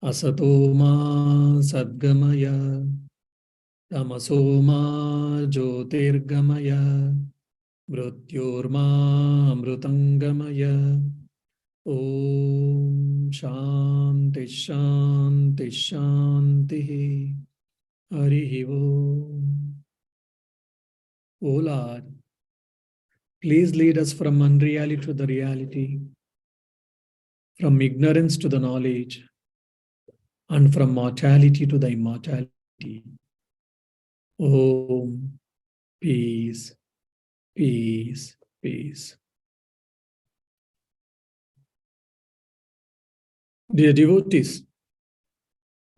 Asatoma sadgamaya tamasoma jyotirgamaya mrityorma amrutangamaya. Om Shanti Shanti Shanti. Harihi Om. O Lord, please lead us from unreality to the reality, from ignorance to the knowledge, and from mortality to the immortality. Om. Peace, peace, peace. Dear devotees,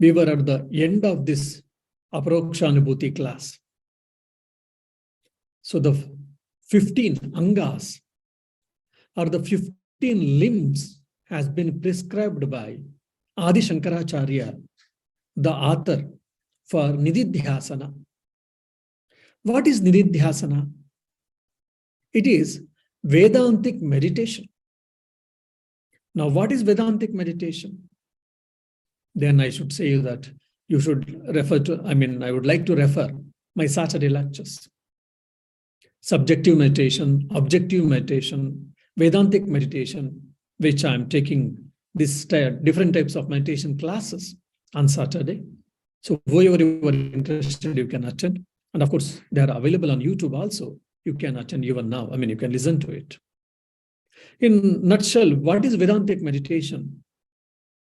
we were at the end of this Aparokshanubhuti class. So the 15 angas or the 15 limbs has been prescribed by Adi Shankaracharya, the author, for Nididhyasana. What is Nididhyasana? It is Vedantic meditation. Now, what is Vedantic meditation? Then I should say that you should refer to, I would like to refer my Saturday lectures. Subjective meditation, objective meditation, Vedantic meditation, which I'm taking this different types of meditation classes on Saturday. So whoever you are interested, you can attend. And of course, they are available on YouTube also. You can attend even now. You can listen to it. In nutshell, what is Vedantic meditation?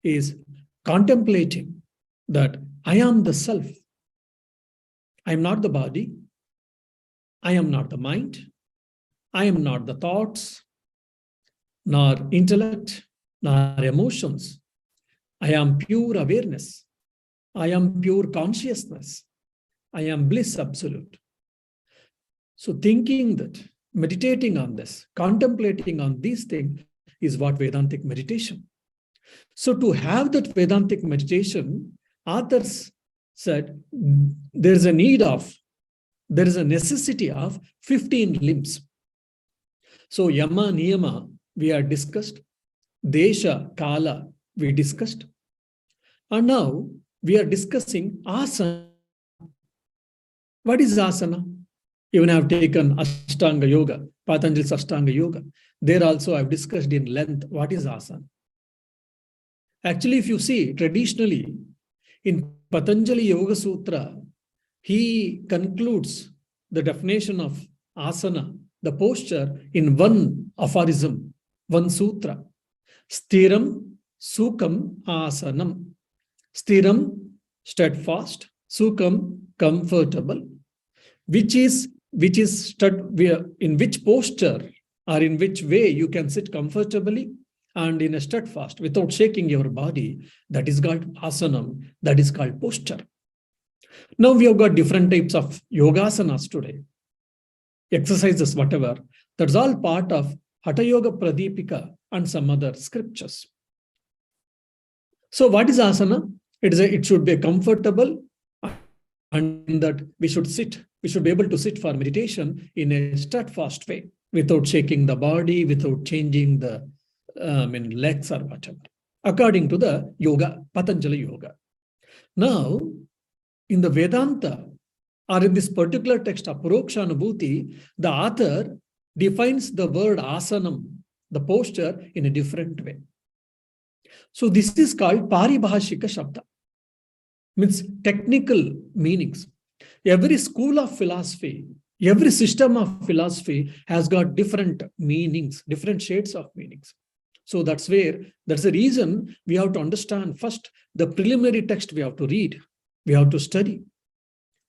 Is contemplating that I am the self. I am not the body. I am not the mind. I am not the thoughts, nor intellect, nor emotions. I am pure awareness. I am pure consciousness. I am bliss absolute. So thinking that, meditating on this, contemplating on these things is what Vedantic meditation. So to have that Vedantic meditation, authors said there is a necessity of 15 limbs. So Yama, Niyama, we have discussed. Desha, Kala, we discussed. And now we are discussing asana. What is asana? Even I have taken Ashtanga Yoga, Patanjali's Ashtanga Yoga. There also I have discussed in length what is asana. Actually, if you see, traditionally, in Patanjali Yoga Sutra, he concludes the definition of asana, the posture, in one aphorism, one sutra. Stiram Sukham Asanam. Stiram, steadfast. Sukham, comfortable. Which is in which posture or in which way you can sit comfortably and in a steadfast without shaking your body. That is called asanam. That is called posture. Now we have got different types of yogasanas today. Exercises, whatever. That's all part of Hatha Yoga Pradipika and some other scriptures. So what is asana? It should be comfortable, and that we should be able to sit for meditation in a steadfast way without shaking the body, without changing the legs or whatever, according to the yoga, Patanjali Yoga. Now, in the Vedanta, or in this particular text, Aparokshanubhuti, the author defines the word asanam, the posture, in a different way. So this is called Paribhashika Shabda, means technical meanings. Every school of philosophy, every system of philosophy has got different meanings, different shades of meanings. So that's the reason we have to understand first the preliminary text we have to read, we have to study.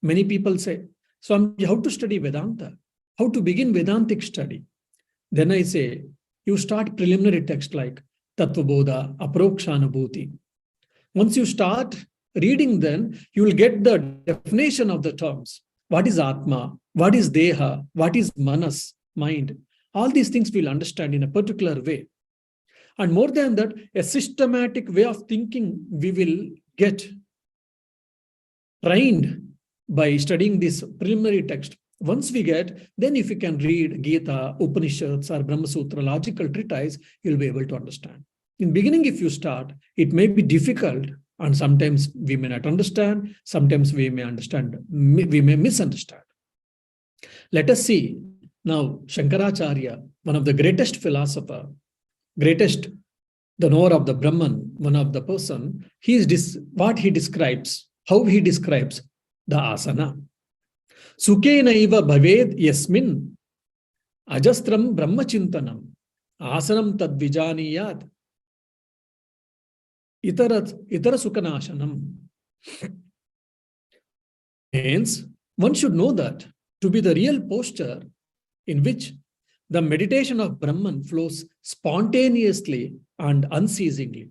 Many people say, Swami, how to study Vedanta? How to begin Vedantic study? Then I say, you start preliminary text like Tattvabodha, Aparokshanubhuti. Once you start reading, then you will get the definition of the terms. What is Atma? What is Deha? What is Manas? Mind? All these things we'll understand in a particular way. And more than that, a systematic way of thinking we will get trained by studying this preliminary text. Once we get, then if you can read Gita, Upanishads, or Brahma Sutra, logical treatise, you'll be able to understand. In beginning, if you start, it may be difficult And sometimes we may not understand, sometimes we may understand, we may misunderstand. Let us see now Shankaracharya, one of the greatest philosopher, greatest, the knower of the Brahman, one of the person, what he describes, how he describes the asana. Sukhenaiva bhaved yasmin ajastram brahmachintanam asanam tadvijaniyat itara sukhanashanam. Hence, one should know that to be the real posture in which the meditation of Brahman flows spontaneously and unceasingly,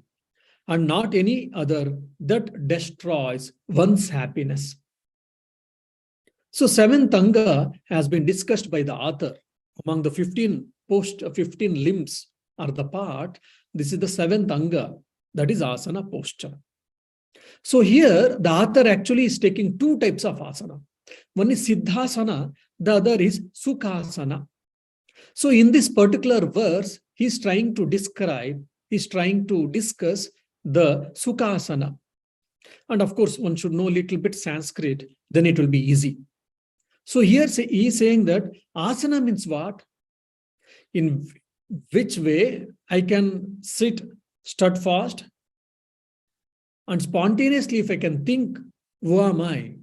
and not any other that destroys one's happiness. So, seventh anga has been discussed by the author. Among the 15 limbs or the part, this is the seventh anga, that is asana posture. So here the author actually is taking two types of asana. One is siddhasana, the other is sukhasana. So in this particular verse, he's trying to discuss the sukhasana. And of course, one should know a little bit Sanskrit, then it will be easy. So here he is saying that asana means what? In which way I can sit steadfast and spontaneously, if I can think, who am I?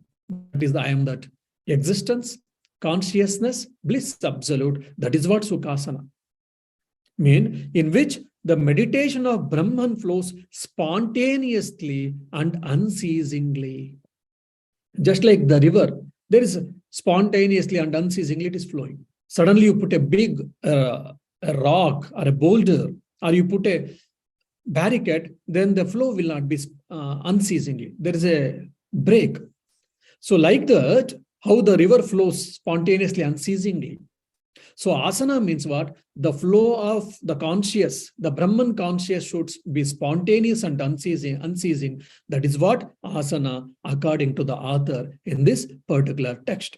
That is the I am that. Existence, consciousness, bliss absolute. That is what sukhasana mean, in which the meditation of Brahman flows spontaneously and unceasingly. Just like the river, there is spontaneously and unceasingly it is flowing. Suddenly you put a big a rock or a boulder, or you put a barricade, then the flow will not be unceasingly. There is a break. So like that, how the river flows spontaneously, unceasingly. So asana means what? The flow of the conscious, the Brahman conscious should be spontaneous and unceasing. That is what asana, according to the author in this particular text.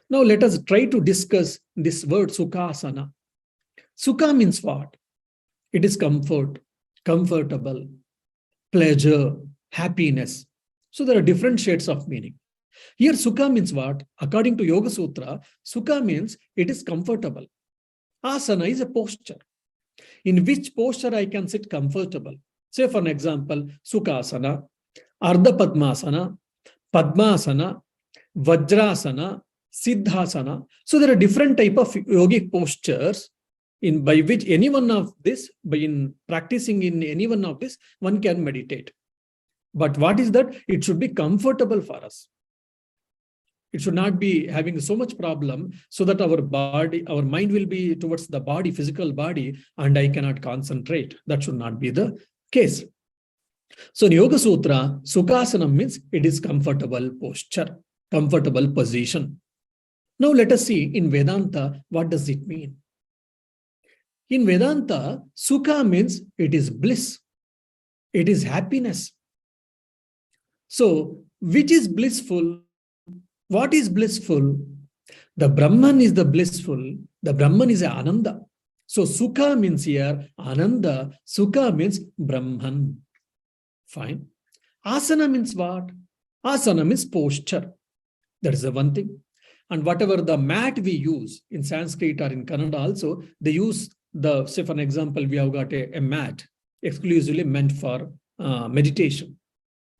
Now let us try to discuss this word sukhasana. Sukha means what? It is comfort, comfortable, pleasure, happiness. So there are different shades of meaning. Here sukha means what? According to Yoga Sutra, sukha means it is comfortable. Asana is a posture. In which posture I can sit comfortable. Say for an example, Sukhasana, Ardha Padmasana, Padmasana, Vajrasana, Siddhasana. So there are different type of yogic postures by which any one of this, in practicing in any one of this, one can meditate. But what is that? It should be comfortable for us. It should not be having so much problem so that our mind will be towards the body, physical body, and I cannot concentrate. That should not be the case. So in Yoga Sutra, Sukhasana means it is comfortable posture, comfortable position. Now let us see in Vedanta, what does it mean? In Vedanta, Sukha means it is bliss. It is happiness. So which is blissful? What is blissful? The Brahman is the blissful. The Brahman is Ananda. So Sukha means here Ananda. Sukha means Brahman. Fine. Asana means what? Asana means posture. That is the one thing. And whatever the mat we use in Sanskrit or in Kannada also, they use say for an example, we have got a mat exclusively meant for meditation.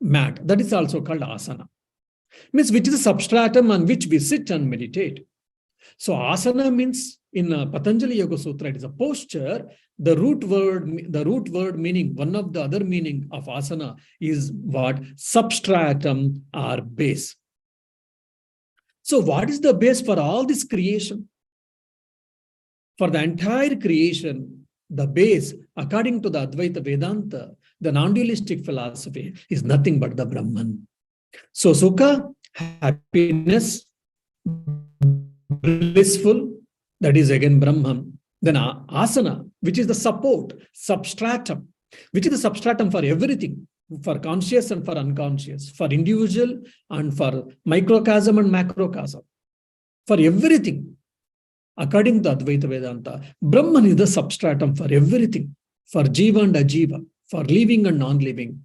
Mat. That is also called asana. Means which is a substratum on which we sit and meditate. So asana means in Patanjali Yoga Sutra, it is a posture. The root word meaning, one of the other meaning of asana is what? Substratum or base. So what is the base for all this creation? For the entire creation, the base, according to the Advaita Vedanta, the non-dualistic philosophy, is nothing but the Brahman. So Sukha, happiness, blissful, that is again Brahman. Then asana, which is the support, substratum, which is the substratum for everything, for conscious and for unconscious, for individual and for microcosm and macrocosm, for everything. According to Advaita Vedanta, Brahman is the substratum for everything, for jiva and ajiva, for living and non-living.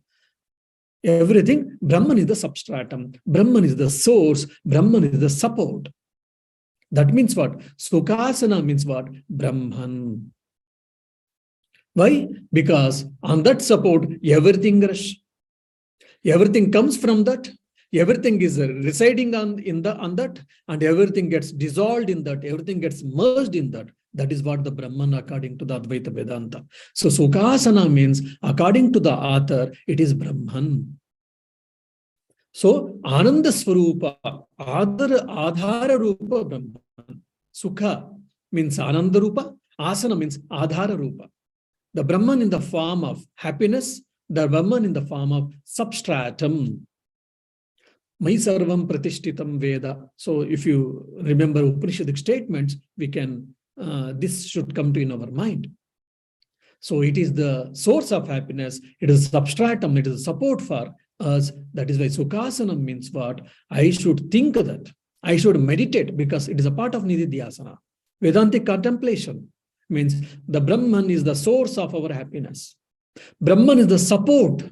Everything, Brahman is the substratum. Brahman is the source. Brahman is the support. That means what? Sukhasana means what? Brahman. Why? Because on that support, everything rests. Everything comes from that. Everything is residing on that, and everything gets dissolved in that. Everything gets merged in that. That is what the Brahman according to the Advaita Vedanta. So Sukhasana means, according to the author, it is Brahman. So Ananda Swarupa, Adhara Rupa Brahman. Sukha means Ananda Rupa, Asana means Adhara Rupa. The Brahman in the form of happiness, the Brahman in the form of substratum. Mai sarvam pratishtitam Veda. So if you remember Upanishadic statements, we can, this should come to in our mind. So it is the source of happiness, it is substratum, it is a support for us. That is why Sukhasana means what? I should think that. I should meditate, because it is a part of Nididhyasana. Vedantic contemplation means the Brahman is the source of our happiness. Brahman is the support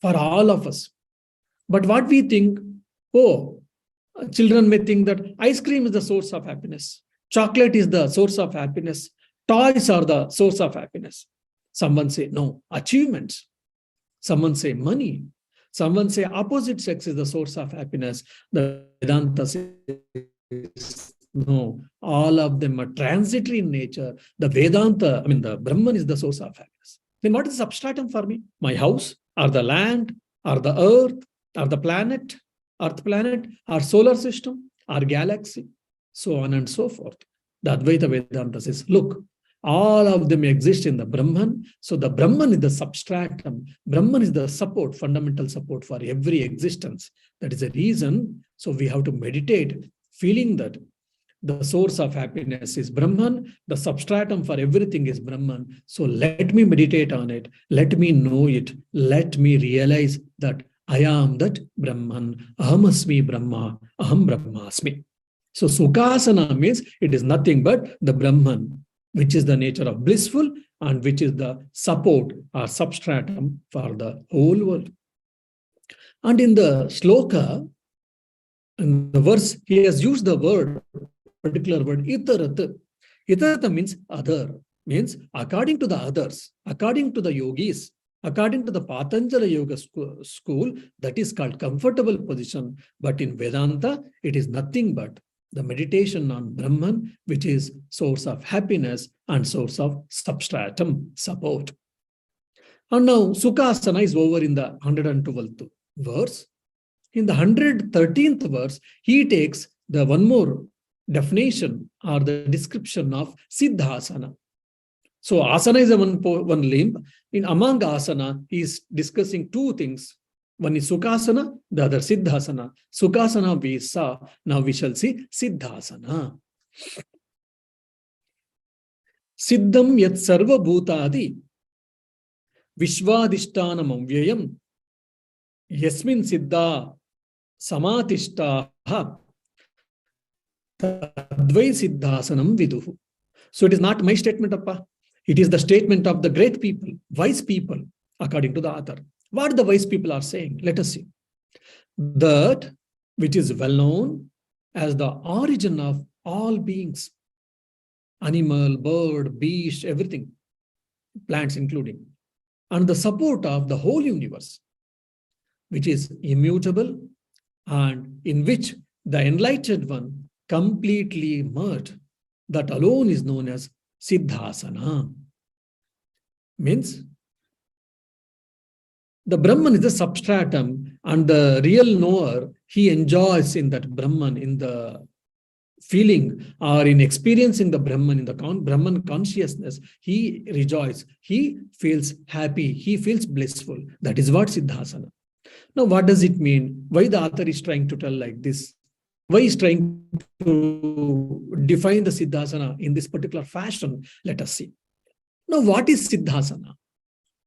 for all of us. But what we think, oh, children may think that ice cream is the source of happiness. Chocolate is the source of happiness. Toys are the source of happiness. Someone say, no, achievements. Someone say money. Someone say opposite sex is the source of happiness. The Vedanta says, no, all of them are transitory in nature. The Vedanta, the Brahman is the source of happiness. Then what is substratum for me? My house, or the land, or the earth, or the planet, earth planet, or solar system, or galaxy, so on and so forth. The Advaita Vedanta says, look, all of them exist in the Brahman. So the Brahman is the substratum. Brahman is the support, fundamental support for every existence. That is a reason. So we have to meditate, feeling that the source of happiness is Brahman. The substratum for everything is Brahman. So let me meditate on it. Let me know it. Let me realize that I am that Brahman. Ahamasmi Brahma. Aham Brahmasmi. So Sukhasana means it is nothing but the Brahman, which is the nature of blissful and which is the support or substratum for the whole world. And in the shloka, in the verse, he has used the word, particular word, itarat. Itarat means other, means according to the others, according to the yogis, according to the Patanjali Yoga school, that is called comfortable position. But in Vedanta, it is nothing but the meditation on Brahman, which is source of happiness and source of substratum, support. And now Sukhasana is over in the 112th verse. In the 113th verse, he takes the one more definition or the description of Siddhasana. So asana is one limb. In among asana, he is discussing two things. One is Sukhasana, the other Siddhasana. Sukhasana we saw, now we shall see Siddhasana. Siddham yat sarva bhutadi vishwadishtanam amvyayam yasmin siddha samatishtaha tadvai siddhasanam viduhu. So it is not my statement, Appa. It is the statement of the great people, wise people, according to the author. What the wise people are saying, let us see. That which is well known as the origin of all beings, animal, bird, beast, everything, plants including, and the support of the whole universe, which is immutable and in which the enlightened one completely merged, that alone is known as Siddhasana. Means the Brahman is the substratum, and the real knower, he enjoys in that Brahman, in the feeling or in experiencing the Brahman, in the Brahman consciousness, he rejoices, he feels happy, he feels blissful. That is what Siddhasana. Now, what does it mean? Why the author is trying to tell like this? Why is trying to define the Siddhasana in this particular fashion? Let us see. Now, what is Siddhasana?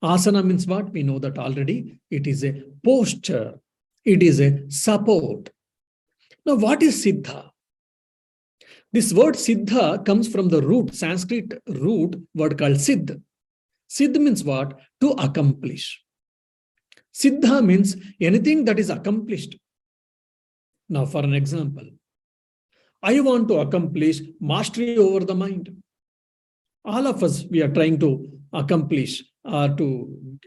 Asana means what? We know that already. It is a posture. It is a support. Now, what is Siddha? This word Siddha comes from the root, Sanskrit root word called Siddh. Siddh means what? To accomplish. Siddha means anything that is accomplished. Now, for an example, I want to accomplish mastery over the mind. All of us, we are trying to accomplish or to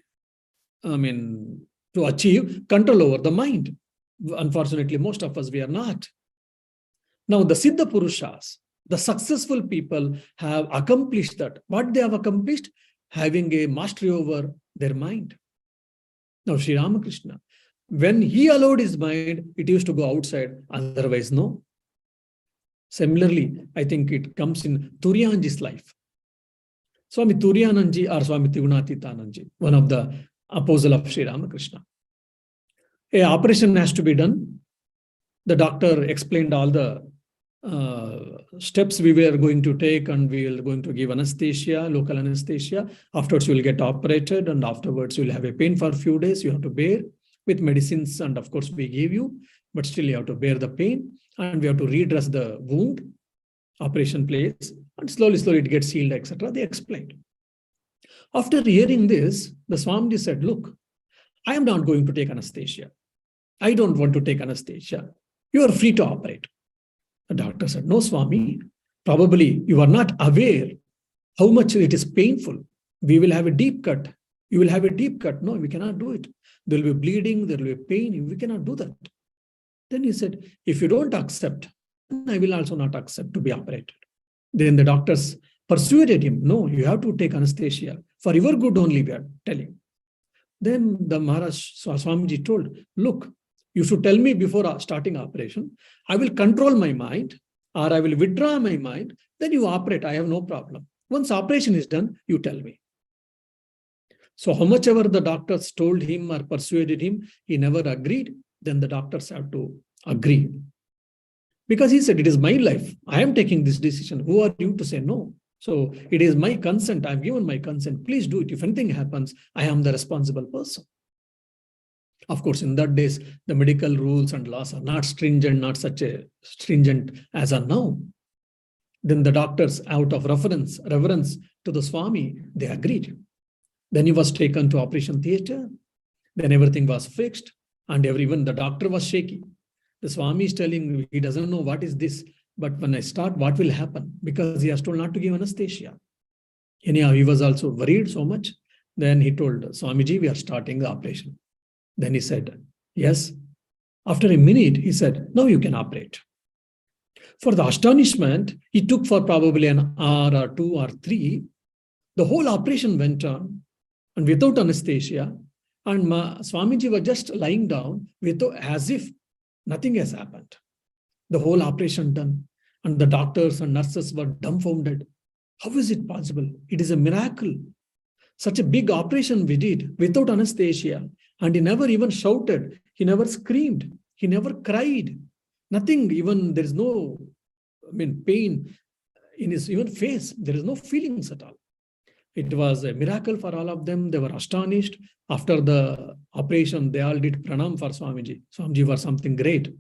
achieve control over the mind. Unfortunately, most of us, we are not. Now, the Siddha Purushas, the successful people have accomplished that. What they have accomplished? Having a mastery over their mind. Now, Sri Ramakrishna, when he allowed his mind, it used to go outside, otherwise no. Similarly, I think it comes in Turiyanji's life. Swami Turiyananji or Swami Tigunatitananji, one of the apostles of Sri Ramakrishna. An operation has to be done. The doctor explained all the steps we were going to take, and we are going to give anesthesia, local anesthesia. Afterwards, you will get operated, and afterwards, you will have a pain for a few days. You have to bear with medicines, and of course, we give you, but still you have to bear the pain, and we have to redress the wound, operation place, and slowly it gets healed, etc. They explained. After hearing this, the Swamiji said, look, I am not going to take anesthesia. I don't want to take anesthesia. You are free to operate. The doctor said, no, Swami, probably you are not aware how much it is painful. We will have a deep cut. You will have a deep cut. No, we cannot do it. There will be bleeding, there will be pain. We cannot do that. Then he said, if you don't accept, I will also not accept to be operated. Then the doctors persuaded him, no, you have to take anesthesia. For your good only, we are telling. Then the Maharaj Swamiji told, look, you should tell me before starting operation. I will control my mind, or I will withdraw my mind. Then you operate. I have no problem. Once operation is done, you tell me. So how much ever the doctors told him or persuaded him, he never agreed. Then the doctors have to agree. Because he said, it is my life. I am taking this decision. Who are you to say no? So it is my consent. I have given my consent. Please do it. If anything happens, I am the responsible person. Of course, in that days, the medical rules and laws are not stringent, not such a stringent as are now. Then the doctors, out of reverence to the Swami, they agreed. Then he was taken to operation theatre. Then everything was fixed, and even the doctor was shaky. The Swami is telling, he doesn't know what is this, but when I start, what will happen? Because he has told not to give anesthesia. Anyhow, he was also worried so much. Then he told Swamiji, we are starting the operation. Then he said, yes. After a minute, he said, now you can operate. For the astonishment, he took for probably an hour or 2 or 3. The whole operation went on, and without anesthesia. And Swamiji was just lying down as if nothing has happened. The whole operation done. And the doctors and nurses were dumbfounded. How is it possible? It is a miracle. Such a big operation we did without anesthesia. And he never even shouted. He never screamed. He never cried. Nothing, even there is no pain in his even face. There is no feelings at all. It was a miracle for all of them. They were astonished. After the operation, they all did pranam for Swamiji. Swamiji was something great.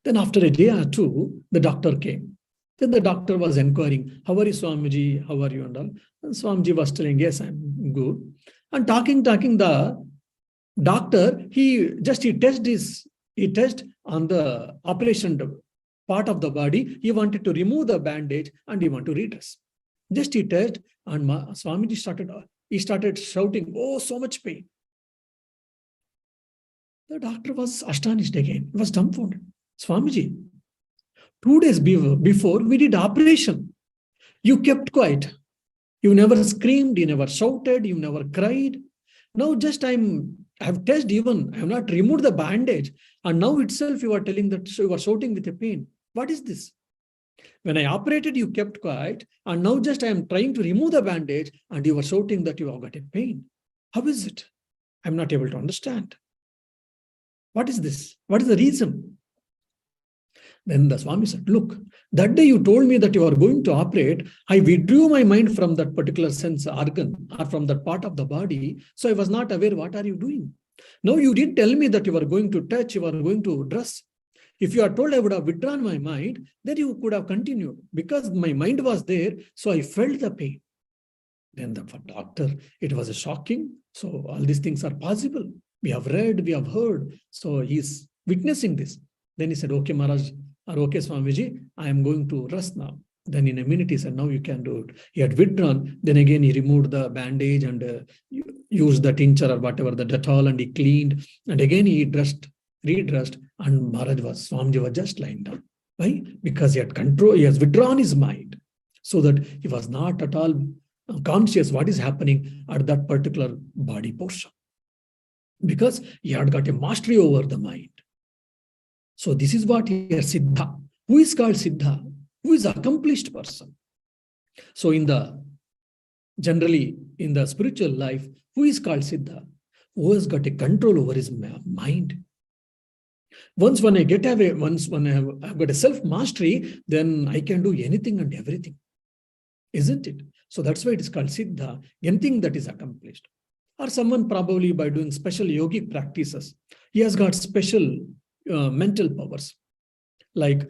Then after a day or 2, the doctor came. Then the doctor was inquiring, how are you, Swamiji? How are you? And all. And Swamiji was telling, yes, I'm good. And talking, the doctor, he tested on the operation part of the body. He wanted to remove the bandage and he wanted to redress. Just he tested, and Swamiji started shouting, oh, so much pain. The doctor was astonished again. He was dumbfounded. Swamiji, 2 days before we did operation, you kept quiet. You never screamed, you never shouted, you never cried. Now just I have tested even, I have not removed the bandage. And now itself you are telling that you are shouting with a pain. What is this? When I operated, you kept quiet. And now just I am trying to remove the bandage and you were shouting that you have got a pain. How is it? I'm not able to understand. What is this? What is the reason? Then the Swami said, look, that day you told me that you are going to operate. I withdrew my mind from that particular sense organ or from that part of the body. So I was not aware what are you doing. Now you did tell me that you are going to touch, you are going to dress. If you are told I would have withdrawn my mind, then you could have continued. Because my mind was there, so I felt the pain. Then the doctor, it was shocking. So all these things are possible. We have read, we have heard. So he's witnessing this. Then he said, okay, Maharaj, or okay, Swamiji, I am going to rest now. Then in a minute, he said, now you can do it. He had withdrawn. Then again, he removed the bandage and used the tincture or whatever, the Dettol, and he cleaned. And again, he redressed, and Swamiji was just lying down. Why? Because he had control, he has withdrawn his mind so that he was not at all conscious what is happening at that particular body portion. Because he had got a mastery over the mind. So this is what here Siddha. Who is called Siddha? Who is accomplished person? So generally in the spiritual life, who is called Siddha? Who has got a control over his mind. Once when I get away, once when I've got a self-mastery, then I can do anything and everything. Isn't it? So that's why it is called Siddha, anything that is accomplished. Or someone probably by doing special yogic practices, he has got special mental powers, like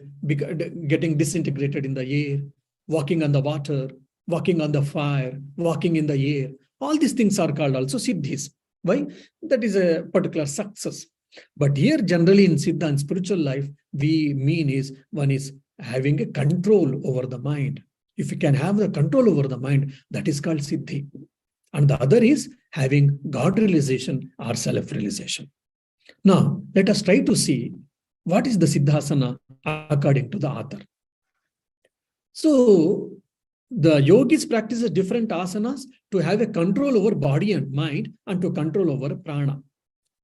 getting disintegrated in the air, walking on the water, walking on the fire, walking in the air. All these things are called also Siddhis. Why? That is a particular success. But here generally in Siddha and spiritual life, we mean is one is having a control over the mind. If you can have the control over the mind, that is called Siddhi. And the other is having God realization or self-realization. Now, let us try to see what is the Siddhasana according to the author. So, the yogis practices different asanas to have a control over body and mind and to control over prana.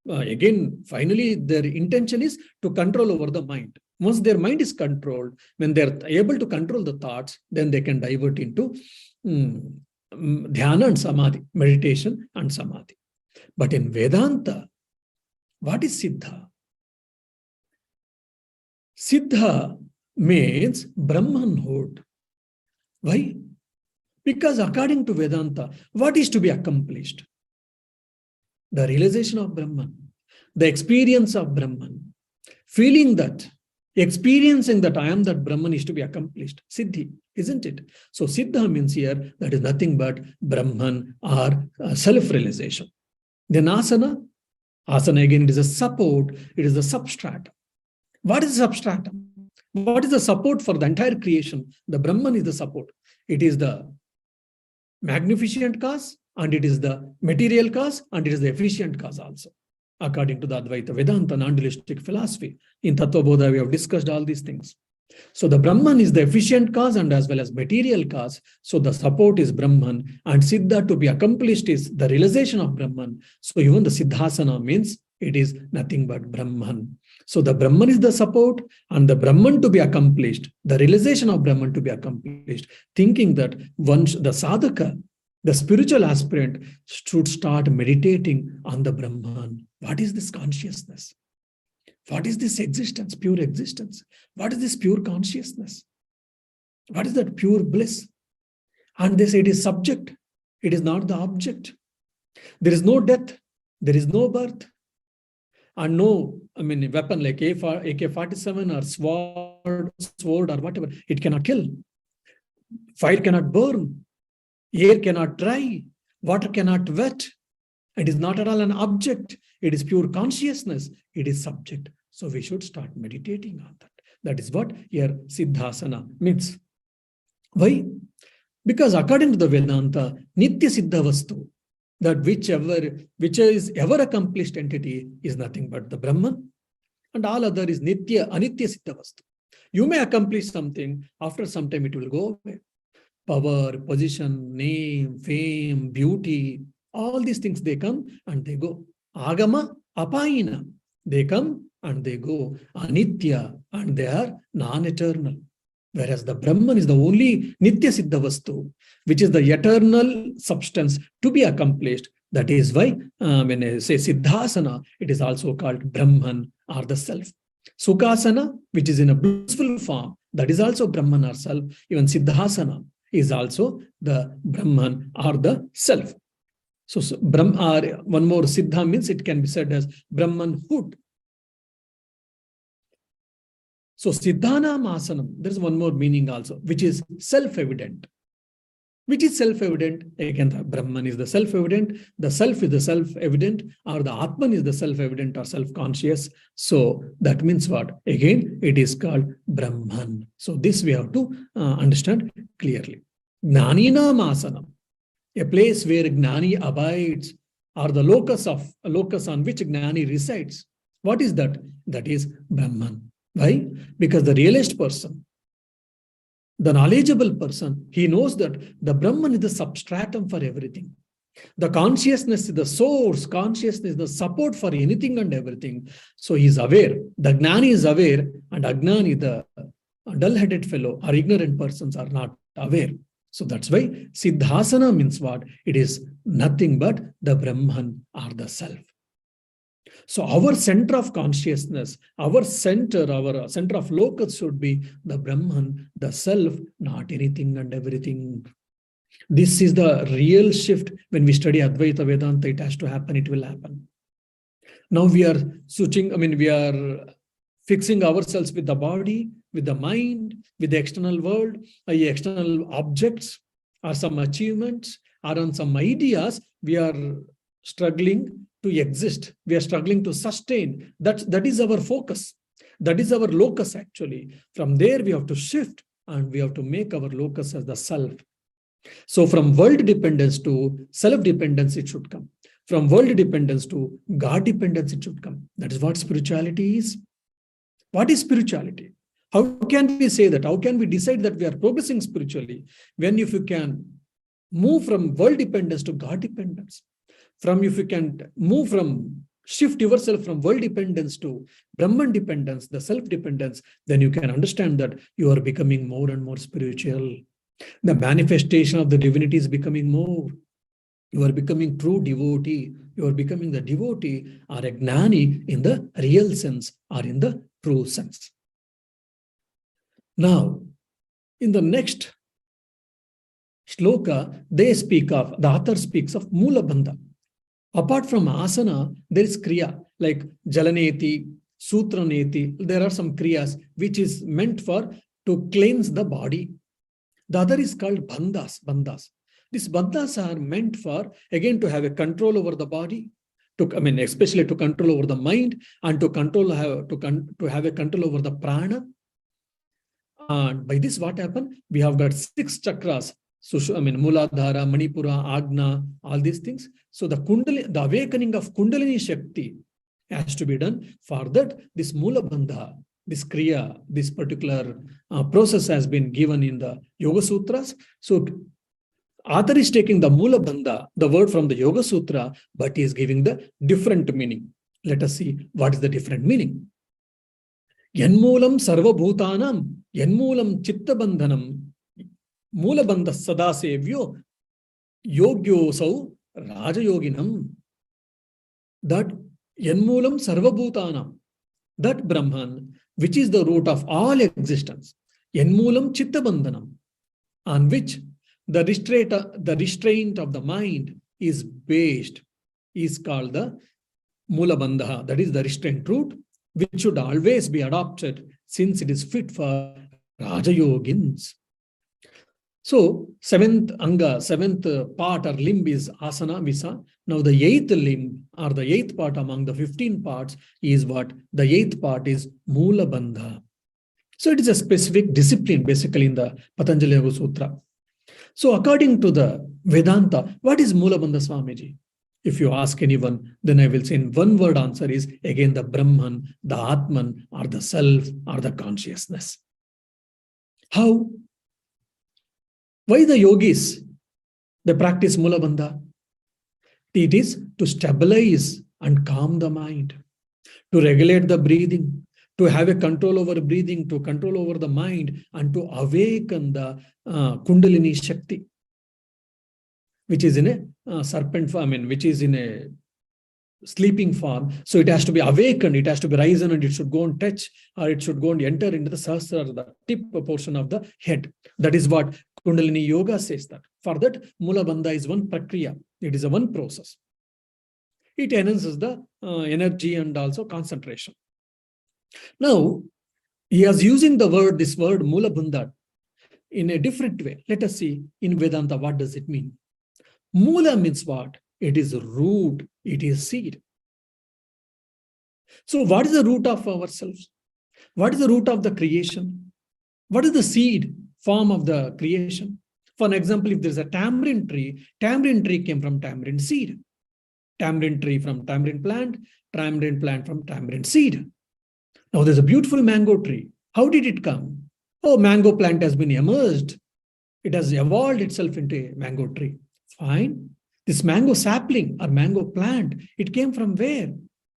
Again, finally, their intention is to control over the mind. Once their mind is controlled, when they're able to control the thoughts, then they can divert into dhyana and samadhi, meditation and samadhi. But in Vedanta, what is Siddha? Siddha means Brahmanhood. Why? Because according to Vedanta, what is to be accomplished? The realization of Brahman, the experience of Brahman, feeling that, experiencing that I am that Brahman is to be accomplished. Siddhi, isn't it? So Siddha means here that is nothing but Brahman or self-realization. Then asana again, it is a support, it is the substratum. What is substratum? What is the support for the entire creation? The Brahman is the support. It is the magnificent cause, and it is the material cause, and it is the efficient cause also. According to the Advaita Vedanta non-dualistic philosophy, in Tattva Bodha we have discussed all these things. So the Brahman is the efficient cause and as well as material cause. So the support is Brahman, and Siddha to be accomplished is the realization of Brahman. So even the Siddhasana means it is nothing but Brahman. So the Brahman is the support, and the Brahman to be accomplished, the realization of Brahman to be accomplished, thinking that once the sadhaka, the spiritual aspirant should start meditating on the Brahman. What is this consciousness? What is this existence, pure existence? What is this pure consciousness? What is that pure bliss? And they say it is subject. It is not the object. There is no death. There is no birth. And no, weapon like AK-47 or sword or whatever, it cannot kill. Fire cannot burn. Air cannot dry. Water cannot wet. It is not at all an object. It is pure consciousness. It is subject. So we should start meditating on that. That is what here Siddhasana means. Why? Because according to the Vedanta, Nitya Siddha Vastu, that which is ever accomplished entity is nothing but the Brahman, and all other is Nitya, Anitya Siddha Vastu. You may accomplish something, after some time it will go away. Power, position, name, fame, beauty, all these things, they come and they go. Agama, apayina, they come and they go. Anitya, and they are non-eternal. Whereas the Brahman is the only Nitya Siddha Vastu, which is the eternal substance to be accomplished. That is why when I say Siddhasana, it is also called Brahman or the self. Sukhasana, which is in a blissful form, that is also Brahman or self. Even Siddhasana is also the Brahman or the self. So one more Siddha means it can be said as Brahmanhood. So Siddhanam Asanam, there is one more meaning also, which is self-evident. Which is self-evident? Again, the Brahman is the self-evident, the self is the self-evident, or the Atman is the self-evident or self-conscious. So that means what? Again, it is called Brahman. So this we have to understand clearly. Jnaninam asanam, a place where Gnani abides, or the locus on which Gnani resides. What is that? That is Brahman. Why? Because the realist person, the knowledgeable person, he knows that the Brahman is the substratum for everything. The consciousness is the source, consciousness is the support for anything and everything. So he is aware. The Gnani is aware, and Agnani, the dull-headed fellow or ignorant persons, are not aware. So that's why Siddhasana means what? It is nothing but the Brahman or the self. So our center of consciousness, our center of locus should be the Brahman, the self, not anything and everything. This is the real shift. When we study Advaita Vedanta, it has to happen, it will happen. Now we are switching, we are fixing ourselves with the body, with the mind, with the external world, external objects, or some achievements, or on some ideas. We are struggling to exist. We are struggling to sustain. That is our focus. That is our locus, actually. From there, we have to shift, and we have to make our locus as the self. So from world dependence to self-dependence, it should come. From world dependence to God dependence, it should come. That is what spirituality is. What is spirituality? How can we say that? How can we decide that we are progressing spiritually? When if you can move from world dependence to God dependence, if you can shift yourself from world dependence to Brahman dependence, the self-dependence, then you can understand that you are becoming more and more spiritual. The manifestation of the divinity is becoming more. You are becoming true devotee. You are becoming the devotee or a gnani in the real sense or in the true sense. Now, in the next shloka, the author speaks of Mula Bandha. Apart from asana, there is kriya like jalaneti, sutraneti. There are some kriyas which is meant to cleanse the body. The other is called bandhas. These bandhas are meant for, again, to have a control over the body, especially to control over the mind, and to have a control over the prana. And by this, what happened? We have got 6 chakras. So, Muladhara, Manipura, Agna, all these things. So the awakening of Kundalini Shakti has to be done. For that, this Mula Bandha, this Kriya, this particular process has been given in the Yoga Sutras. So author is taking the Mula Bandha, the word from the Yoga Sutra, but he is giving the different meaning. Let us see what is the different meaning. Yanmulam sarvabhutanam, yanmulam chittabandhanam, Mula Bandha sadasevyo, yogyosau rajayoginam. That yanmulam sarvabhutanam, that Brahman, which is the root of all existence, yanmulam chittabandhanam, on which the restraint of the mind is based, is called the Mula Bandha. That is the restraint root, which should always be adopted since it is fit for Rajayogins. So, 7th anga, 7th part or limb is asana, visa. Now, the 8th limb or the 8th part among the 15 parts is what? The 8th part is Mula Bandha. So, it is a specific discipline basically in the Patanjali Yoga Sutra. So, according to the Vedanta, what is Mula Bandha, Swamiji? If you ask anyone, then I will say in one word answer is again the Brahman, the Atman, or the self, or the consciousness. How? Why the yogis, they practice Mula Bandha? It is to stabilize and calm the mind, to regulate the breathing, to have a control over breathing, to control over the mind, and to awaken the Kundalini Shakti, which is in a serpent form, which is in a sleeping form. So it has to be awakened, it has to be risen, and it should go and touch, or it should go and enter into the sahasrara, the tip portion of the head. That is what Kundalini Yoga says that. For that, Mula Bandha is one prakriya. It is a one process. It enhances the energy and also concentration. Now, he is using this word Mula Bandha in a different way. Let us see in Vedanta, what does it mean? Mula means what? It is root, it is seed. So what is the root of ourselves? What is the root of the creation? What is the seed form of the creation? For an example, if there's a tamarind tree came from tamarind seed. Tamarind tree from tamarind plant from tamarind seed. Now there's a beautiful mango tree. How did it come? Oh, mango plant has been emerged. It has evolved itself into a mango tree. Fine. This mango sapling or mango plant, it came from where?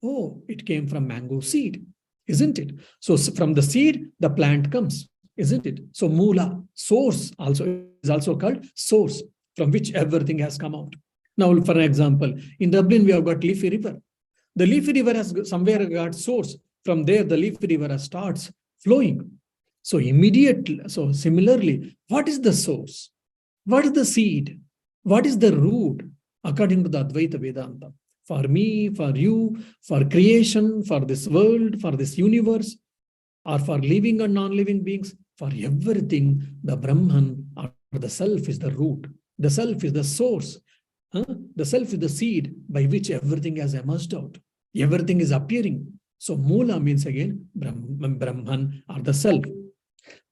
Oh, it came from mango seed, isn't it? So from the seed, the plant comes, isn't it? So mula, source, is also called source, from which everything has come out. Now, for example, in Dublin, we have got Leafy River. The Leafy River has somewhere got source. From there, the Leafy River starts flowing. So immediately, so similarly, what is the source? What is the seed? What is the root? According to the Advaita Vedanta. For me, for you, for creation, for this world, for this universe, or for living and non-living beings, for everything, the Brahman or the self is the root. The self is the source. The self is the seed by which everything has emerged out. Everything is appearing. So Mula means again Brahman or the self.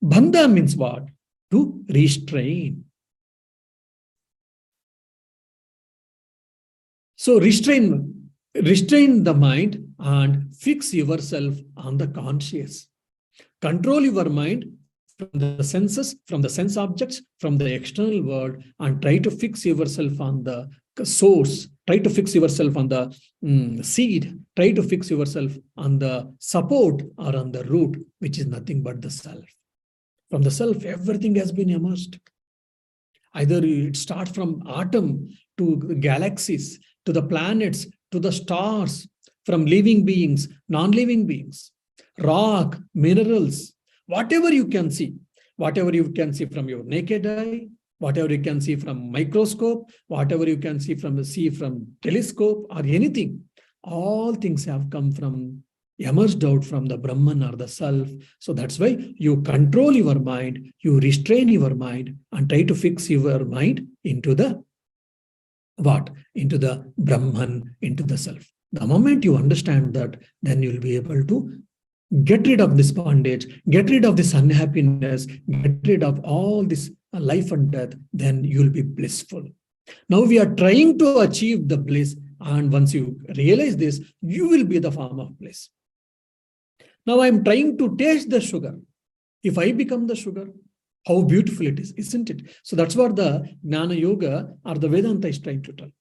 Bandha means what? To restrain. So restrain the mind and fix yourself on the conscious. Control your mind from the senses, from the sense objects, from the external world, and try to fix yourself on the source, try to fix yourself on the seed, try to fix yourself on the support or on the root, which is nothing but the self. From the self, everything has been emerged. Either it starts from atom to galaxies, to the planets, to the stars, from living beings, non-living beings, rock, minerals, whatever you can see from your naked eye, whatever you can see from microscope, whatever you can see from telescope or anything, all things have come from, emerged out from the Brahman or the self. So that's why you control your mind, you restrain your mind and try to fix your mind into the what? Into the Brahman, into the self. The moment you understand that, then you'll be able to get rid of this bondage, get rid of this unhappiness, get rid of all this life and death, then you'll be blissful. Now we are trying to achieve the bliss, and once you realize this, you will be the form of bliss. Now I'm trying to taste the sugar. If I become the sugar, how beautiful it is, isn't it? So that's what the Jnana Yoga or the Vedanta is trying to tell.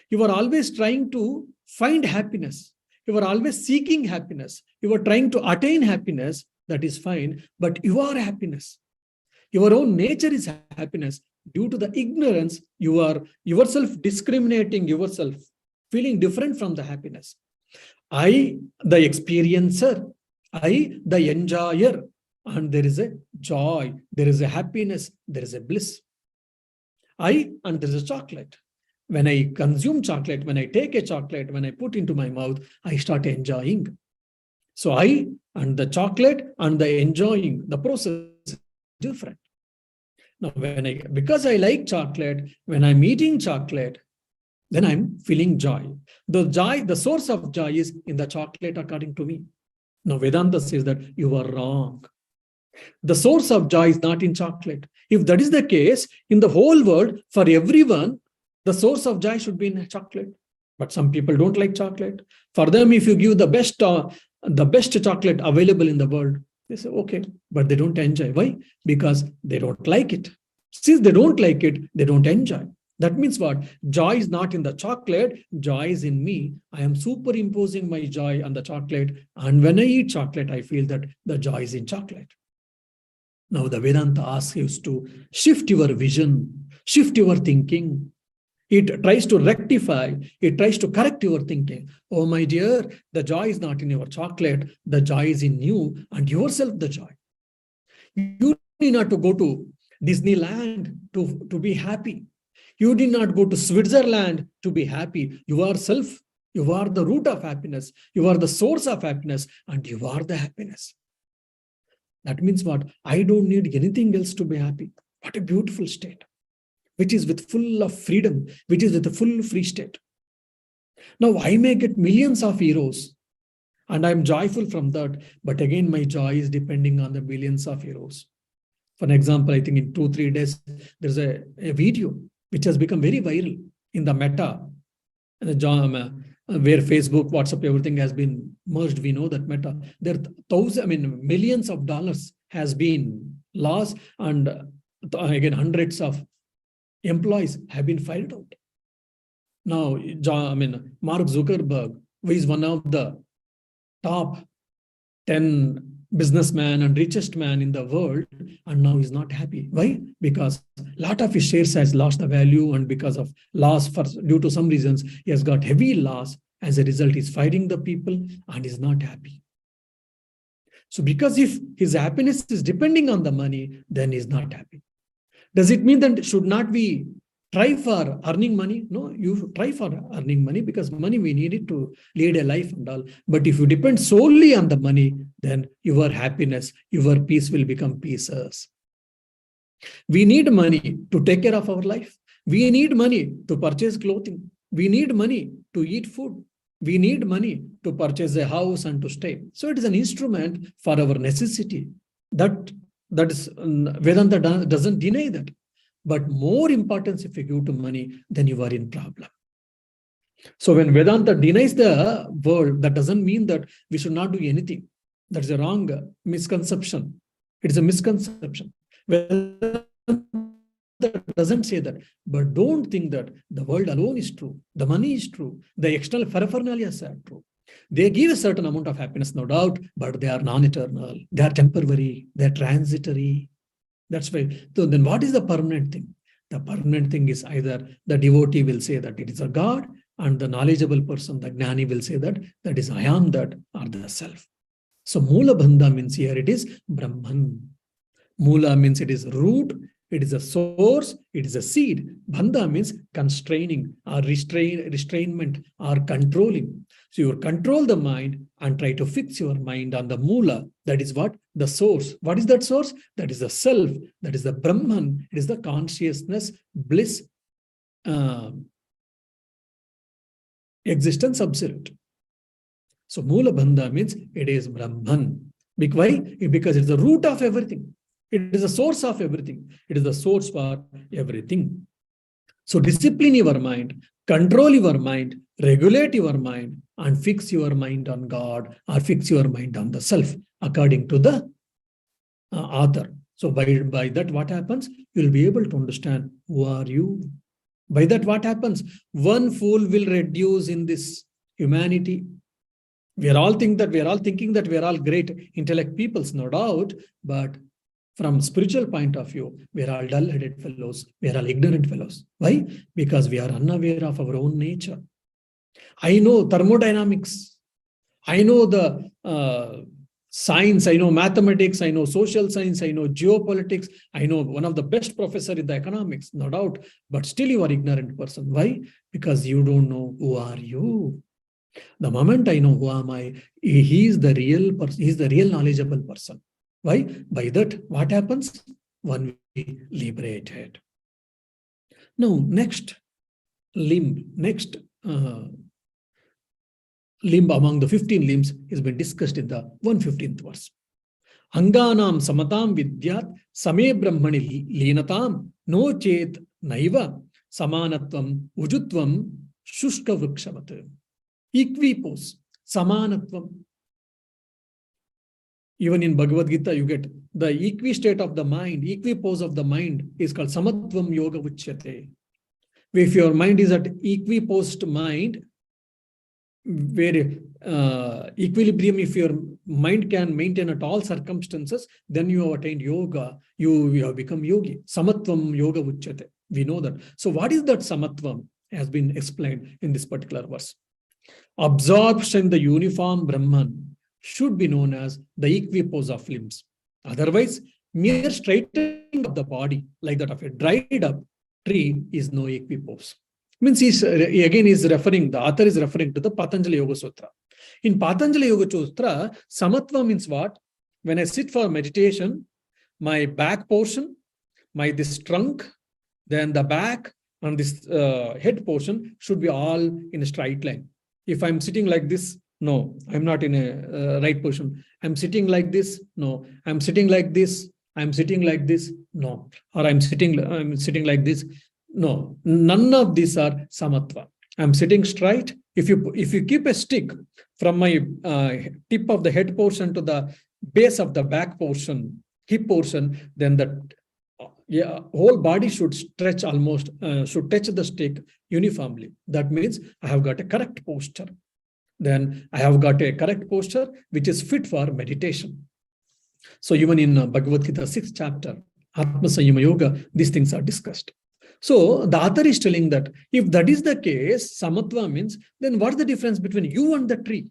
You are always trying to find happiness. You are always seeking happiness. You are trying to attain happiness. That is fine. But your happiness, your own nature is happiness. Due to the ignorance, you are yourself discriminating yourself, feeling different from the happiness. I, the experiencer, I, the enjoyer, and there is a joy, there is a happiness, there is a bliss. I, and there is a chocolate. When I consume chocolate, when I take a chocolate, when I put into my mouth, I start enjoying. So I and the chocolate and the enjoying, the process is different. Now, because I like chocolate, when I'm eating chocolate, then I'm feeling joy. The source of joy is in the chocolate, according to me. Now, Vedanta says that you are wrong. The source of joy is not in chocolate. If that is the case, in the whole world, for everyone, the source of joy should be in chocolate. But some people don't like chocolate. For them, if you give the best chocolate available in the world, they say, okay, but they don't enjoy. Why? Because they don't like it. Since they don't like it, they don't enjoy. That means what? Joy is not in the chocolate, joy is in me. I am superimposing my joy on the chocolate. And when I eat chocolate, I feel that the joy is in chocolate. Now the Vedanta asks you to shift your vision, shift your thinking. It tries to rectify, it tries to correct your thinking. Oh, my dear, the joy is not in your chocolate, the joy is in you and yourself the joy. You need not to go to Disneyland to be happy. You did not go to Switzerland to be happy. You are self, you are the root of happiness, you are the source of happiness, and you are the happiness. That means what? I don't need anything else to be happy. What a beautiful state, which is with full of freedom, which is with a full free state. Now I may get millions of euros and I'm joyful from that, but again, my joy is depending on the millions of euros. For example, I think in 2-3 days, there's a video which has become very viral in the Meta, where Facebook, WhatsApp, everything has been merged. We know that Meta, there are millions of dollars has been lost, and again, hundreds of employees have been fired out. Now, Mark Zuckerberg, who is one of the top 10 businessman and richest man in the world, and now he's not happy. Why? Because a lot of his shares has lost the value, and because of loss due to some reasons, he has got heavy loss. As a result, he's fighting the people and is not happy. So because if his happiness is depending on the money, then he's not happy. Does it mean that should not we try for earning money? No, you try for earning money, because money we need it to lead a life and all. But if you depend solely on the money, then your happiness, your peace will become pieces. We need money to take care of our life. We need money to purchase clothing. We need money to eat food. We need money to purchase a house and to stay. So it is an instrument for our necessity. That is, Vedanta doesn't deny that. But more importance if you give to money, then you are in problem. So when Vedanta denies the world, that doesn't mean that we should not do anything. That's a wrong misconception. It is a misconception. Vedanta doesn't say that. But don't think that the world alone is true. The money is true. The external paraphernalia are true. They give a certain amount of happiness, no doubt, but they are non-eternal. They are temporary. They are transitory. That's why. So then what is the permanent thing? The permanent thing is either the devotee will say that it is a God, and the knowledgeable person, the Gnani, will say that that is I am that, or the self. So Mula Bandha means here it is Brahman. Mula means it is root, it is a source, it is a seed. Bandha means constraining or restrainment or controlling. So you control the mind and try to fix your mind on the Mula. That is what? The source. What is that source? That is the self. That is the Brahman. It is the consciousness, bliss, existence absolute. So Mula Bandha means it is Brahman. Why? Because it's the root of everything. It is the source of everything. It is the source for everything. So discipline your mind, control your mind, regulate your mind, and fix your mind on God, or fix your mind on the self, according to the author. So by that, what happens? You'll be able to understand who are you. By that, what happens? One fool will reduce in this humanity. We are all thinking that we are all great intellect peoples, no doubt, but from spiritual point of view, we are all dull-headed fellows. We are all ignorant fellows. Why? Because we are unaware of our own nature. I know thermodynamics. I know the science. I know mathematics. I know social science. I know geopolitics. I know one of the best professor in the economics, no doubt. But still you are ignorant person. Why? Because you don't know who are you. The moment I know who am I, he is the real person. He is the real knowledgeable person. Why? By that, what happens? One will be liberated. Now, next limb among the 15 limbs has been discussed in the 115th verse. Anganam samatam vidyat same brahmani linatam no chet naiva samanatvam ujutvam shushka vrikshavat. Equipose, samanatvam. Even in Bhagavad Gita, you get the equi-state of the mind, equipose of the mind is called samatvam yoga uchyate. If your mind is at equiposed mind, where equilibrium, if your mind can maintain at all circumstances, then you have attained yoga, you have become yogi. Samatvam yoga uchyate. We know that. So what is that samatvam has been explained in this particular verse. Absorption in the uniform Brahman should be known as the equipose of limbs. Otherwise, mere straightening of the body, like that of a dried up tree, is no equipose. Means the author is referring to the Patanjali Yoga Sutra. In Patanjali Yoga Sutra, samatva means what? when I sit for meditation, my back portion, this trunk, then the back and this head portion should be all in a straight line. If I'm sitting like this, no, I'm not in a right position. I'm sitting like this, no. I'm sitting like this, I'm sitting like this, no. Or I'm sitting like this, no. None of these are samatva. I'm sitting straight. If you keep a stick from my tip of the head portion to the base of the back portion, hip portion, then the whole body should stretch almost, should touch the stick uniformly. That means I have got a correct posture. Then I have got a correct posture which is fit for meditation. So even in Bhagavad Gita 6th chapter, Atma Sanyama Yoga, these things are discussed. So the author is telling that if that is the case, samatva means, then what's the difference between you and the tree?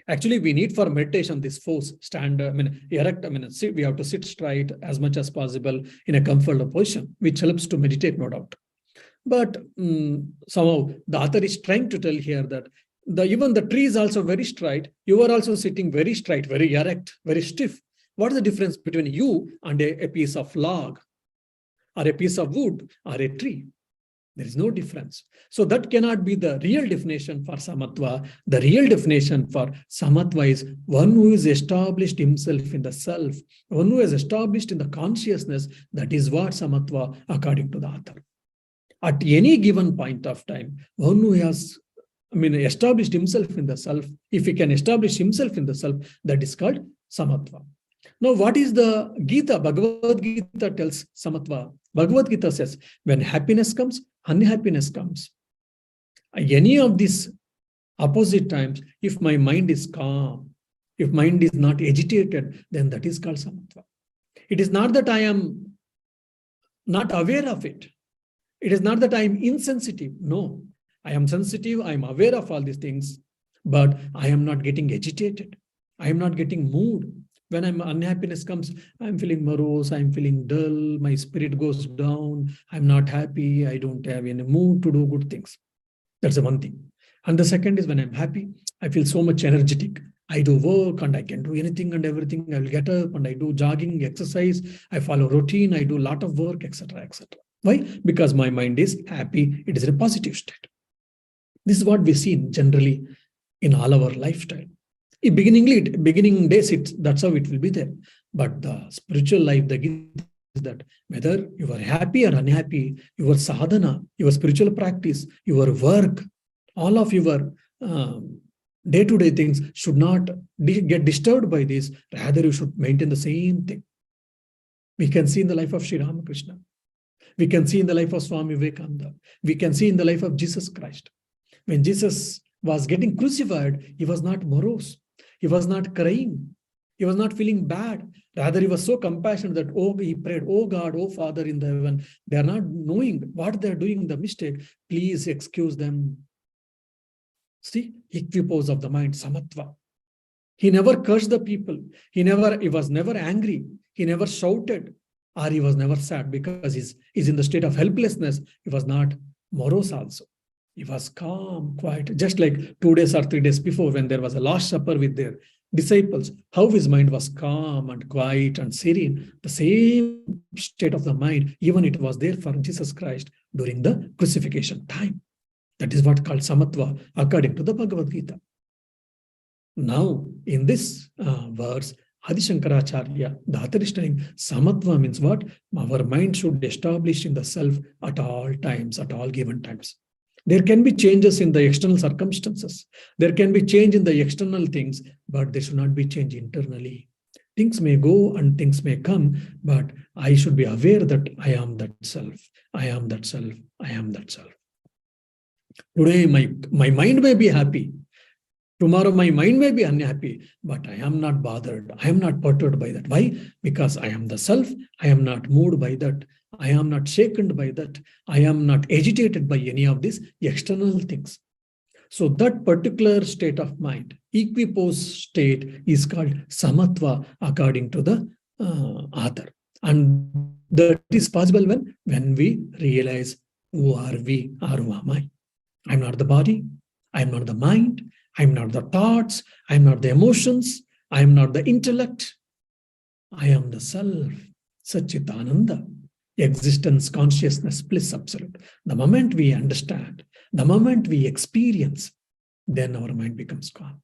Actually, we need for meditation this force, stand, erect, sit, we have to sit straight as much as possible in a comfortable position, which helps to meditate, no doubt. But somehow the author is trying to tell here that even the tree is also very straight. You are also sitting very straight, very erect, very stiff. What is the difference between you and a piece of log or a piece of wood or a tree? There is no difference. So that cannot be the real definition for samatva. The real definition for samatva is one who is established himself in the self, one who is established in the consciousness. That is what samatva according to the author. At any given point of time, one who has established himself in the self, if he can establish himself in the self, that is called samatva. Now, what is the Gita? Bhagavad Gita tells samatva. Bhagavad Gita says, when happiness comes, unhappiness comes. Any of these opposite times, if my mind is calm, if mind is not agitated, then that is called samatva. It is not that I am not aware of it. It is not that I am insensitive. No, I am sensitive. I am aware of all these things, but I am not getting agitated. I am not getting moved. When unhappiness comes, I'm feeling morose, I'm feeling dull, my spirit goes down, I'm not happy, I don't have any mood to do good things. That's the one thing. And the second is when I'm happy, I feel so much energetic. I do work and I can do anything and everything. I will get up and I do jogging, exercise, I follow routine, I do a lot of work, etc., etc. Why? Because my mind is happy, it is in a positive state. This is what we see generally in all our lifestyle. In beginning days, that's how it will be there. But the spiritual life, the Gita is that whether you are happy or unhappy, your sadhana, your spiritual practice, your work, all of your day-to-day things should not get disturbed by this. Rather, you should maintain the same thing. We can see in the life of Sri Ramakrishna. We can see in the life of Swami Vivekananda. We can see in the life of Jesus Christ. When Jesus was getting crucified, he was not morose. He was not crying. He was not feeling bad. Rather, he was so compassionate that, he prayed, oh God, oh Father in the heaven, they are not knowing what they are doing, the mistake. Please excuse them. See, equipoise of the mind, samatva. He never cursed the people. He was never angry. He never shouted, or he was never sad because he's in the state of helplessness. He was not morose also. He was calm, quiet, just like 2 days or 3 days before when there was a Last Supper with their disciples, how his mind was calm and quiet and serene. The same state of the mind, even it was there for Jesus Christ during the crucifixion time. That is what called samatva according to the Bhagavad Gita. Now, in this verse, Adi Shankaracharya, the author is telling samatva means what? Our mind should be established in the self at all times, at all given times. There can be changes in the external circumstances. There can be change in the external things, but there should not be change internally. Things may go and things may come, but I should be aware that I am that self. I am that self. I am that self. Today, my mind may be happy. Tomorrow, my mind may be unhappy, but I am not bothered. I am not perturbed by that. Why? Because I am the self. I am not moved by that. I am not shaken by that. I am not agitated by any of these external things. So that particular state of mind, equipoise state, is called samatva according to the author. And that is possible when we realize who are we or who am I. I'm not the body. I'm not the mind. I'm not the thoughts. I'm not the emotions. I am not the intellect. I am the self, Satchitananda, existence, consciousness, bliss, absolute. The moment we understand, the moment we experience, then our mind becomes calm.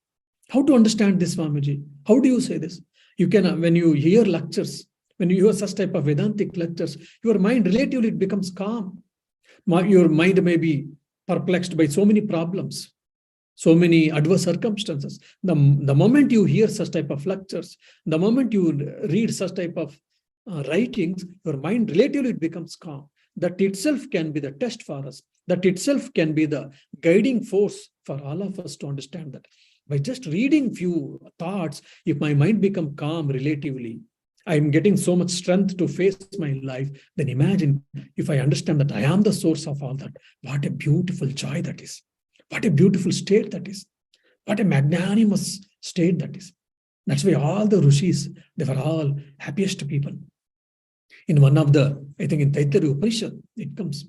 How to understand this, Swamiji? How do you say this? You can, when you hear lectures, when you hear such type of Vedantic lectures, your mind relatively becomes calm. Your mind may be perplexed by so many problems, so many adverse circumstances. The moment you hear such type of lectures, the moment you read such type of writings, your mind relatively becomes calm. That itself can be the test for us. That itself can be the guiding force for all of us to understand that. By just reading few thoughts, if my mind become calm relatively, I'm getting so much strength to face my life, then imagine if I understand that I am the source of all that. What a beautiful joy that is. What a beautiful state that is. What a magnanimous state that is. That's why all the rishis, they were all happiest people. In one of the, I think in Taittiriya Upanishad, it comes,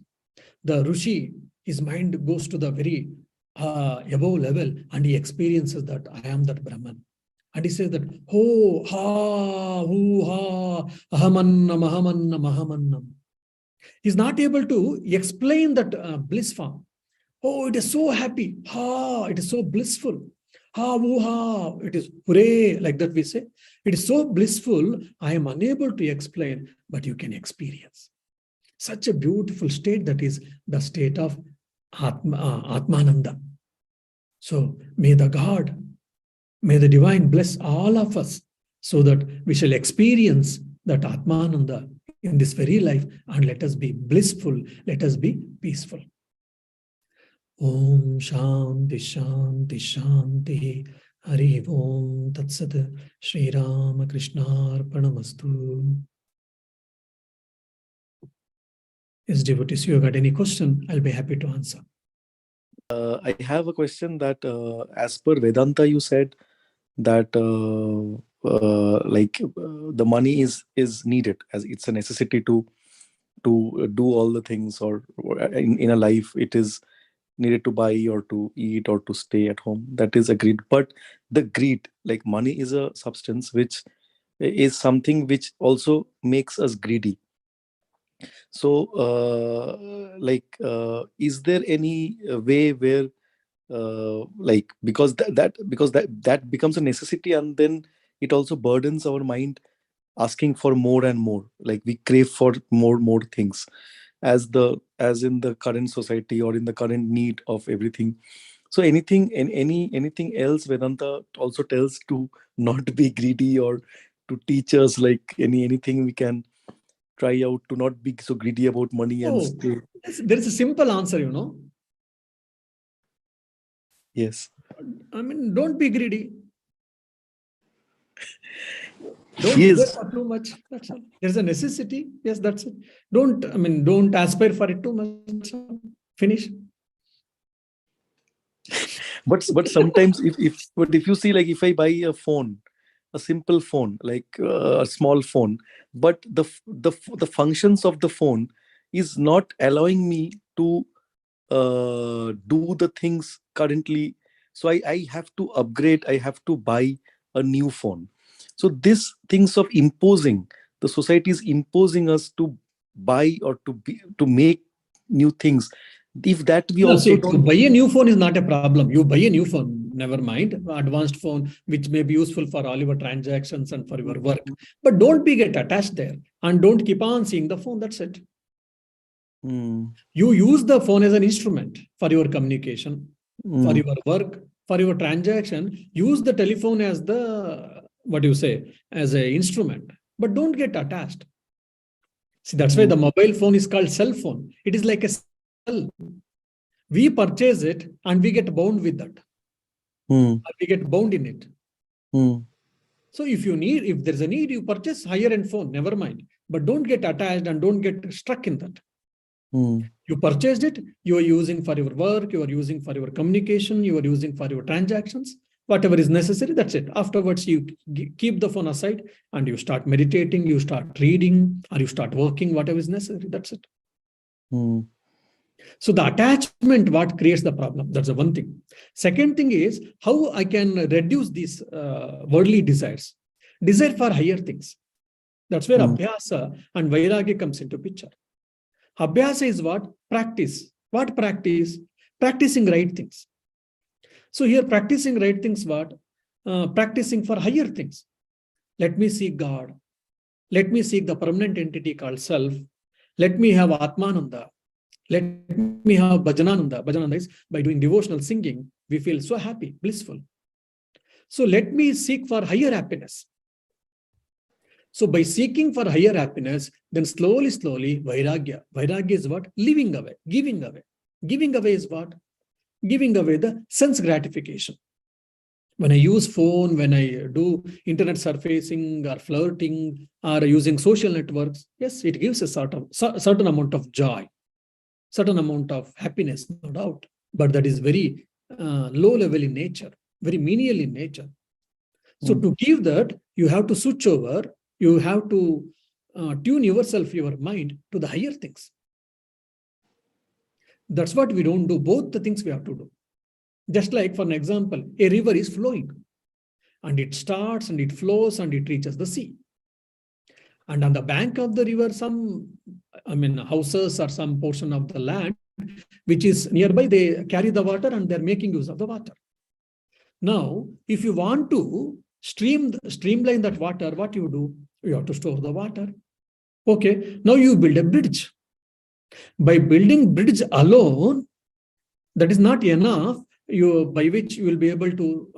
the rishi, his mind goes to the very above level and he experiences that I am that Brahman. And he says that, ho, ha, hu, ha, ahamannam, ahamannam, ahamannam. He's not able to explain that bliss form. Oh, it is so happy. Ha, it is so blissful. Ha, woo, ha, it is hooray, like that we say. It is so blissful, I am unable to explain, but you can experience. Such a beautiful state that is the state of Atmananda. So may the God, may the divine bless all of us so that we shall experience that Atmananda in this very life and let us be blissful, let us be peaceful. Om Shanti Shanti Shanti Hari Om Tat Sat Shri Rama Krishna Arpanamastu. Yes, devotees, you have got any question, I'll be happy to answer. I have a question that as per Vedanta, you said that the money is needed, as it's a necessity to do all the things, or in a life it is needed to buy or to eat or to stay at home. That is agreed. But the greed, like money is a substance which is something which also makes us greedy. So is there any way where because that becomes a necessity, and then it also burdens our mind, asking for more and more, like we crave for more things, as in the current society or in the current need of everything. So anything else Vedanta also tells to not be greedy, or to teach us like anything we can try out to not be so greedy about money and stay? There is a simple answer, you know. Yes. I mean, don't be greedy. Don't Yes. aspire for too much. That's all. There's a necessity. Yes, that's it. Don't aspire for it too much. Finish. But sometimes if you see, like if I buy a phone, a simple phone, like a small phone, but the functions of the phone is not allowing me to do the things currently, so I have to upgrade, I have to buy a new phone. So this things of imposing, the society is imposing us to buy or to make new things. If that we also See, to don't. buy a new phone is not a problem. You buy a new phone, never mind, advanced phone, which may be useful for all your transactions and for your work. But don't get attached there and don't keep on seeing the phone. That's it. You use the phone as an instrument for your communication, for your work, for your transaction. Use the telephone as as an instrument, but don't get attached. See, that's why the mobile phone is called cell phone. It is like a cell. We purchase it and we get bound with that. We get bound in it. So if there's a need, you purchase higher end phone, never mind. But don't get attached and don't get stuck in that. You purchased it, you are using for your work, you are using for your communication, you are using for your transactions, whatever is necessary, that's it. Afterwards, you keep the phone aside and you start meditating, you start reading, or you start working, whatever is necessary, that's it. So the attachment, what creates the problem? That's the one thing. Second thing is how I can reduce these worldly desires. Desire for higher things. That's where Abhyasa and Vairagya comes into picture. Abhyasa is what? Practice. What practice? Practicing right things. So here practicing right things, what? Practicing for higher things. Let me seek God. Let me seek the permanent entity called self. Let me have Atmananda. Let me have Bhajanananda. Bhajananda is by doing devotional singing, we feel so happy, blissful. So let me seek for higher happiness. So by seeking for higher happiness, then slowly, Vairagya. Vairagya is what? Living away, giving away. Giving away is what? Giving away the sense gratification. When I use phone, when I do internet surfacing or flirting or using social networks, yes, it gives a certain amount of joy, certain amount of happiness, no doubt. But that is very low level in nature, very menial in nature. So to give that, you have to switch over, you have to tune yourself, your mind to the higher things. That's what we don't do. Both the things we have to do. Just like, for an example, a river is flowing and it starts and it flows and it reaches the sea. And on the bank of the river, some, houses or some portion of the land which is nearby, they carry the water and they're making use of the water. Now, if you want to streamline that water, what you do? You have to store the water. Okay, now you build a bridge. By building bridge alone, that is not enough, by which you will be able to,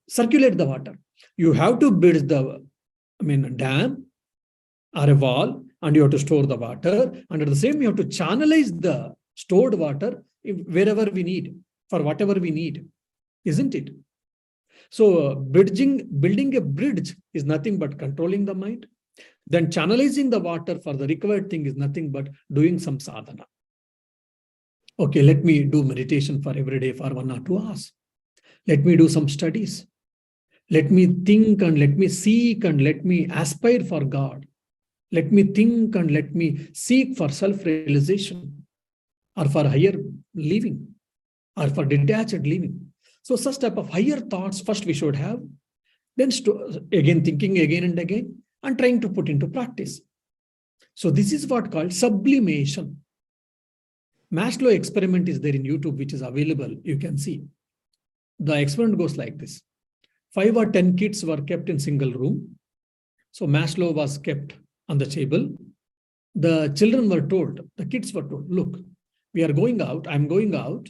circulate the water. You have to build the, dam or a wall, and you have to store the water. And at the same, you have to channelize the stored water wherever we need, for whatever we need, isn't it? So building a bridge is nothing but controlling the mind. Then channelizing the water for the required thing is nothing but doing some sadhana. Okay, let me do meditation for every day for 1 or 2 hours. Let me do some studies. Let me think and let me seek and let me aspire for God. Let me think and let me seek for self-realization or for higher living or for detached living. So such type of higher thoughts first we should have, then again thinking again and again and trying to put into practice. So this is what called sublimation. Maslow experiment is there in YouTube, which is available. You can see. The experiment goes like this. 5 or 10 kids were kept in single room. So Maslow was kept on the table. The children were told, the kids were told, look, we are going out. I'm going out.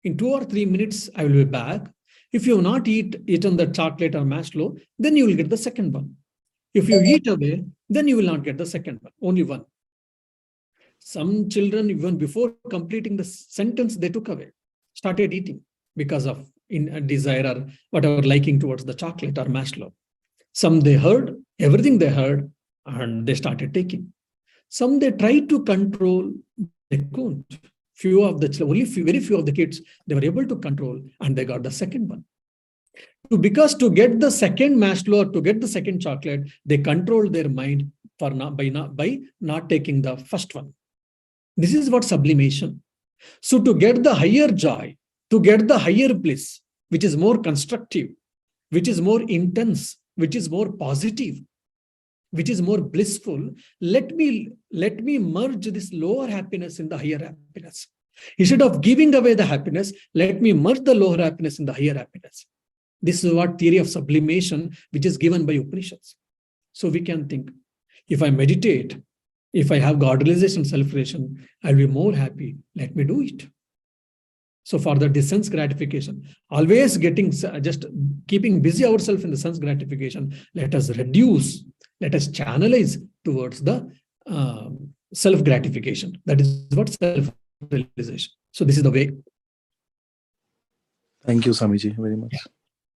In 2 or 3 minutes, I will be back. If you have not eaten the chocolate or Maslow, then you will get the second one. If you eat away, then you will not get the second one, only one. Some children, even before completing the sentence, they took away, started eating because of a desire or whatever liking towards the chocolate or Maslow. Some they heard, everything they heard, and they started taking. Some they tried to control, they couldn't. Very few of the kids, they were able to control and they got the second one. Because to get the second Maslow or to get the second chocolate, they controlled their mind by not taking the first one. This is what sublimation. So to get the higher joy, to get the higher bliss, which is more constructive, which is more intense, which is more positive, which is more blissful, let me merge this lower happiness in the higher happiness. Instead of giving away the happiness, let me merge the lower happiness in the higher happiness. This is what theory of sublimation, which is given by Upanishads. So we can think, if I meditate, if I have God realization, self-realization, I'll be more happy. Let me do it. So for the sense gratification, always just keeping busy ourselves in the sense gratification, let us reduce, let us channelize towards the self-gratification. That is what self-realization. So this is the way. Thank you, Swamiji, very much.